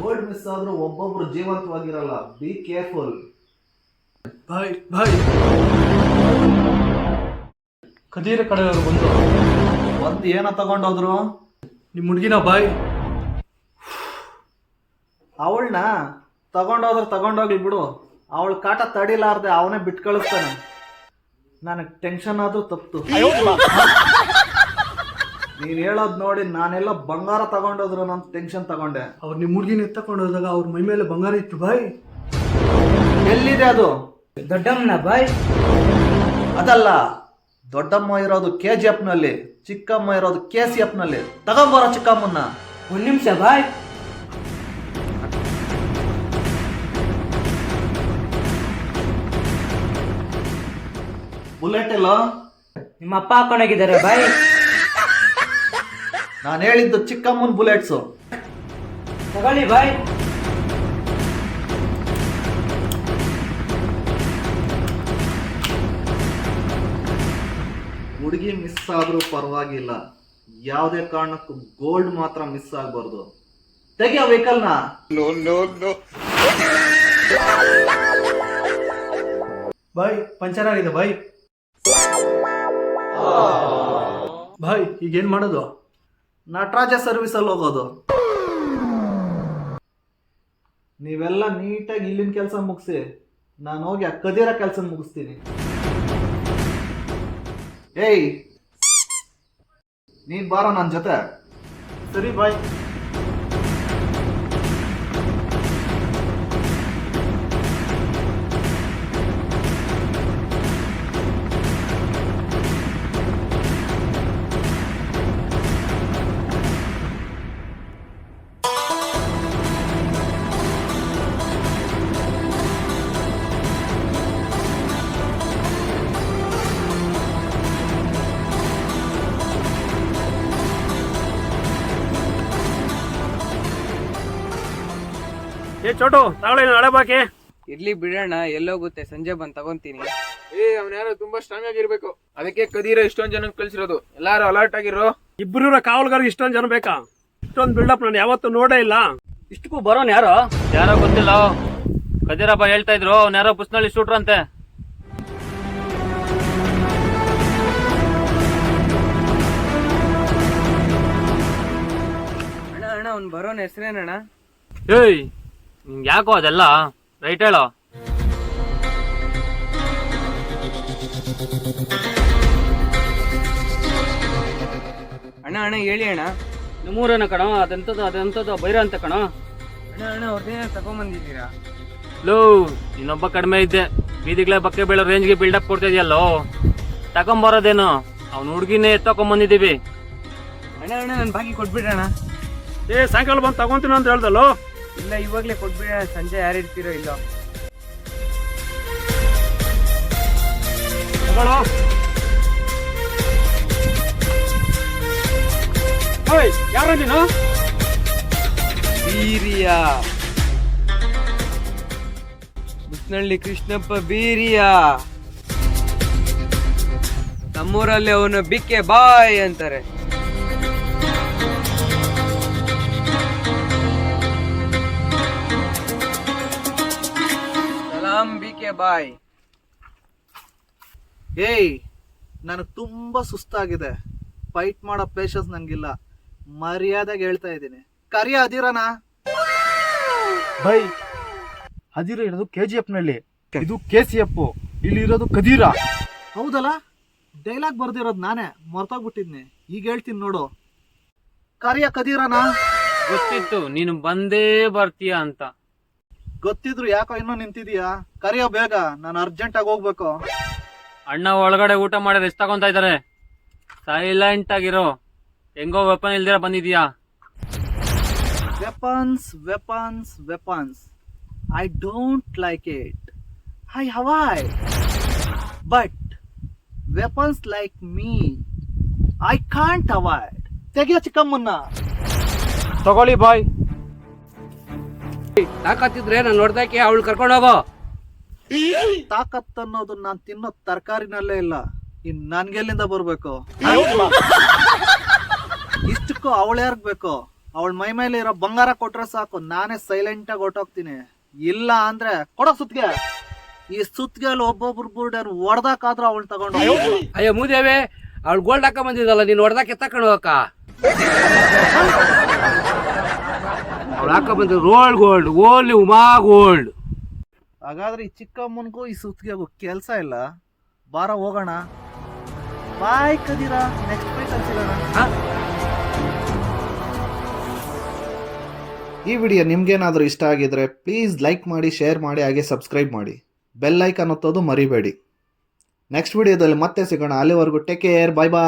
Gold miss ಆದ್ರೂ ಒಬ್ಬೊಬ್ರು ಜೀವಂತವಾಗಿರಲ್ಲ. Be careful. ಬಾಯ್ ಬಾಯ್. ಕದೀರ ಕಡೆಯವರು ಬಂದು ಏನೋ ತಗೊಂಡೋದ್ರು? ನಿಮ್ಮ ಹುಡುಗಿನ ಬಾಯ್. ಅವಳನ್ನ ತಗೊಂಡೋಗ್ಲಿ ಬಿಡು. ಅವಳ ಕಾಟ ತಡಿಲಾರ್ದೆ ಅವನೇ ಬಿಟ್ಟು ಕಳಿಸ್ತಾನೆ. ನನಗೆ ಟೆನ್ಷನ್ ಆದ್ರೂ ತಪ್ಪು. ನೀನ್ ಹೇಳೋದ್ ನೋಡಿ ನಾನೆಲ್ಲ ಬಂಗಾರ ತಗೊಂಡೋದ್ರು ಅಂತ ಟೆನ್ಷನ್ ತಗೊಂಡೆ. ಅವ್ರು ನಿಮ್ಮ ಹುಡುಗಿನ ಎತ್ತಕೊಂಡೋದಾಗ ಅವ್ರ ಮೈ ಮೇಲೆ ಬಂಗಾರ ಇತ್ತು ಬಾಯ್. ಎಲ್ಲಿದೆ ಅದು? ದೊಡ್ಡಮ್ಮನ ಬಾಯ್. ಅದಲ್ಲ, ದೊಡ್ಡಮ್ಮ ಇರೋದು KGF ನಲ್ಲಿ, ಚಿಕ್ಕಮ್ಮ ಇರೋದು KCF ನಲ್ಲಿ. ತಗೊಂಬರೋ ಚಿಕ್ಕಮ್ಮನ್ನ. ಒಂದ್ ನಿಮಿಷ ಬಾಯ್. ಬುಲೆಟ್ ಎಲ್ಲ ನಿಮ್ಮ ಅಪ್ಪ ಹಾಕೊಂಡೋಗಿದ್ದಾರೆ ಬಾಯ್. ನಾನು ಹೇಳಿದ್ದು ಚಿಕ್ಕಮ್ಮನ ಬುಲೆಟ್ಸು. ತಗೊಳ್ಳಿ ಬಾಯ್. ಹುಡುಗಿ ಮಿಸ್ ಆದ್ರೂ ಪರವಾಗಿಲ್ಲ, ಯಾವುದೇ ಕಾರಣಕ್ಕೂ ಗೋಲ್ಡ್ ಮಾತ್ರ ಮಿಸ್ ಆಗ್ಬಾರ್ದು. ತೆಗಿಯ ವೆಹಿಕಲ್ನ. ಬಾಯ್ ಪಂಚರ್ ಆಗಿದೆ ಬಾಯ್. ಬಾಯ್ ಈಗೇನ್ ಮಾಡೋದು? ನಟರಾಜ ಸರ್ವಿಸ್ ಅಲ್ಲಿ ಹೋಗೋದು. ನೀವೆಲ್ಲ ನೀಟಾಗಿ ಇಲ್ಲಿನ ಕೆಲಸ ಮುಗಿಸಿ ನಾನು ಹೋಗಿ ಆ ಕದಿರ ಕೆಲಸ ಮುಗಿಸ್ತೀನಿ. ಏಯ್, ನೀನ್ ಬಾರ ನನ್ನ ಜೊತೆ. ಸರಿ ಬಾಯ್. ಏ ಚೋಟು ತಗೊಳ್ಳಿ ಹಳೆ ಬಾಕಿ. ಇರ್ಲಿ ಬಿಡೋಣ, ಎಲ್ಲೋಗುತ್ತೆ, ಸಂಜೆ ಬಂದು ತಗೊಂತೀನಿ. ಅವ್ನ್ಯಾರೋ ತುಂಬಾ ಸ್ಟ್ರಾಂಗ್ ಆಗಿರ್ಬೇಕು, ಅದಕ್ಕೆ ಕದೀರ ಇಷ್ಟೊಂದ್ ಜನ ಕಳ್ಸಿರೋದು. ಎಲ್ಲಾರು ಅಲರ್ಟ್ ಆಗಿರೋ. ಇಬ್ರು ಕಾವಲ್ಗಾರಿಗೆ ಇಷ್ಟೊಂದ್ ಜನ ಬೇಕಾ? ಇಷ್ಟೊಂದ್ ಬಿಲ್ಡಪ್ ನಾನು ಯಾವತ್ತೂ ನೋಡೇ ಇಲ್ಲ. ಇಷ್ಟಕ್ಕೂ ಬರೋನ್ ಯಾರೋ ಗೊತ್ತಿಲ್ಲ. ಕದಿರಪ್ಪ ಹೇಳ್ತಾ ಇದ್ರು ಅವ್ನ ಯಾರೋ ಬುಸ್ನಲ್ಲಿ ಶೂಟ್ರಂತೆ. ಅಣ್ಣ ಅವ್ನು ಬರೋನ್ ಹೆಸರೇನಣ್ಣ? ಏಯ್ ನಿಂಗೆ ಯಾಕೋ ಅದೆಲ್ಲ ರೈಟ್ ಹೇಳೋ. ಅಣ್ಣ ಹೇಳಿ ಅಣ್ಣ. ನಿಮ್ಮೂರೇನ ಕಣೋ, ಅದೆಂತದ್ದು ಬೈರ ಅಂತ ಕಣೋ. ಅಣ್ಣ ಅವ್ರನ್ನೇನ ತಗೊಂಬಂದಿದ್ದೀರಾ? ಲೋ ಇನ್ನೊಬ್ಬ ಕಡಿಮೆ ಇದ್ದೆ, ಬೀದಿಗ್ಲೇ ಬಕ್ಕೆ ಬೀಳೋ ರೇಂಜ್ಗೆ ಬಿಲ್ಡಪ್ ಕೊಡ್ತಾ ಇದೆಯಲ್ಲೋ. ತಗೊಂಬರೋದೇನು, ಅವ್ನ ಹುಡುಗಿನೇ ಎತ್ತಕೊಂಬಂದಿದ್ದೀವಿ. ಅಣ್ಣ ನನ್ ಬಾಕಿ ಕೊಟ್ಬಿಡ್ರಣ್ಣ. ಸಾಯಂಕಾಲ ಬಂದು ತಗೊಂತೀನಿ ಅಂತ ಹೇಳ್ದಲ್ಲೋ. ಇಲ್ಲ ಇವಾಗ್ಲೇ ಕೊಟ್ಬಿಡ, ಸಂಜೆ ಯಾರು ಇರ್ತೀರೋ ಇಲ್ಲೋ. ಯಾರ ನೀನು? ಬೀರಿಯ ಬುಸ್ನಳ್ಳಿ ಕೃಷ್ಣಪ್ಪ ಬೀರಿಯ. ನಮ್ಮೂರಲ್ಲಿ ಅವನು ಬಿಕ್ಕೆ ಬಾಯ್ ಅಂತಾರೆ. ಬಿಕೆ ಬಾಯ್. ಏಯ್, ನನಗೆ ತುಂಬಾ ಸುಸ್ತಾಗಿದೆ. ಫೈಟ್ ಮಾಡೋ ಪೇಷನ್ಸ್ ನಂಗಿಲ್ಲ. ಮರ್ಯಾದೆಗೆ ಹೇಳ್ತಾ ಇದ್ದೀನಿ, ಕರಿಯ ಅದಿರನ. ಬಾಯ್ ಅದಿರ ಇರೋದು KGF ನಲ್ಲಿ, ಇದು KCF. ಇಲ್ಲಿ ಇರೋದು ಕದೀರ. ಹೌದಲ್ಲ, ಡೈಲಾಗ್ ಬರ್ದಿರೋದು ನಾನೇ, ಮರ್ತೋಗ್ಬಿಟ್ಟಿದ್ನಿ. ಈಗ ಹೇಳ್ತೀನಿ ನೋಡು, ಕರಿಯ ಕದೀರನ. ಗೊತ್ತಿತ್ತು ನೀನು ಬಂದೇ ಬರ್ತೀಯ ಅಂತ. ಗೊತ್ತಿದ್ರು ಯಾಕೋ ಇನ್ನೂ ನಿಂತಿದೀಯಾ? ಕರಿಯೋ ಬೇಗ, ನಾನು ಅರ್ಜೆಂಟ್ ಆಗಿ ಹೋಗ್ಬೇಕು. ಅಣ್ಣ ಒಳಗಡೆ ಊಟ ಮಾಡಿ ರೆಸ್ಟ್ ತಗೊಂತ ಇದಾರೆ. ಸೈಲೆಂಟ್ ಆಗಿರೋ. ಹೆಂಗೋ ವೆಪನ್ ಇಲ್ದಿರ ಬಂದಿದ್ಯಾ? Weapons weapons weapons I don't like it. I avoid. But weapons like me I can't avoid. ತೆಗಿಯ ಚಿಕ್ಕಮ್ಮನ್ನ. ತಗೊಳ್ಳಿ ಬಾಯ್. ತಾಕತ್ತಿದ್ರೆ ನಾನು ನೋಡ್ದಾಕೆ ಅವಳು ಕರ್ಕೊಂಡು ಹೋಗೋ. ತಾಕತ್ ಅನ್ನೋದು ನಾನ್ ತಿನ್ನೋ ತರಕಾರಿನಲ್ಲೇ ಇಲ್ಲ, ಇನ್ ನನ್ಗೆಲ್ಲಿಂದ ಬರ್ಬೇಕು? ಇಷ್ಟಕ್ಕೂ ಅವಳು ಯಾರ್ಗ್ ಬೇಕು? ಅವಳ ಮೈ ಮೇಲೆ ಇರೋ ಬಂಗಾರ ಕೊಟ್ರೆ ಸಾಕು, ನಾನೇ ಸೈಲೆಂಟಾಗಿ ಹೊಟ್ಟೋಗ್ತೀನಿ. ಇಲ್ಲ ಅಂದ್ರೆ ಕೊಡೋ ಸುತ್ತಿಗೆ. ಈ ಸುತ್ತಿಗೆಯಲ್ಲಿ ಒಬ್ಬೊಬ್ರು ಬುರ್ಡನ್ ಹೊಡೆದಾಕಾದ್ರೂ ಅವಳು ತಗೊಂಡು ಅಯ್ಯೋ ಮೂದೇವೆ, ಅವಳು ಗೋಲ್ಡ್ ಹಾಕ ಬಂದಿದ್ದಲ್ಲ, ನೀನು ಹೊಡೆದಾಕೆ ತಕೊಂಡು ಹೋಗಕ್ಕ. ಅವಳು ಹಾಕ ಬಂದ roll gold, only Uma gold. ಹಾಗಾದ್ರೆ ಈ ಚಿಕ್ಕಮ್ಮನಿಗೂ ಈ ಸುತ್ತಿಗೆಗೂ ಕೆಲಸ ಇಲ್ಲ. ಬಾರ ಹೋಗೋಣ. ಬಾಯ್ ಕದೀರ, ನೆಕ್ಸ್ಟ್ ವೀಕಲ್ಲಿ ಸಿಗೋಣ. ಈ ವಿಡಿಯೋ ನಿಮ್ಗೇನಾದರೂ ಇಷ್ಟ ಆಗಿದ್ರೆ ಪ್ಲೀಸ್ ಲೈಕ್ ಮಾಡಿ, ಶೇರ್ ಮಾಡಿ, ಹಾಗೆ ಸಬ್ಸ್ಕ್ರೈಬ್ ಮಾಡಿ. ಬೆಲ್ ಐಕಾನ್ ಒತ್ತೋದು ಮರಿಬೇಡಿ. ನೆಕ್ಸ್ಟ್ ವಿಡಿಯೋದಲ್ಲಿ ಮತ್ತೆ ಸಿಗೋಣ. ಅಲ್ಲಿವರೆಗೂ ಟೇಕ್ ಕೇರ್, ಬಾಯ್ ಬಾಯ್.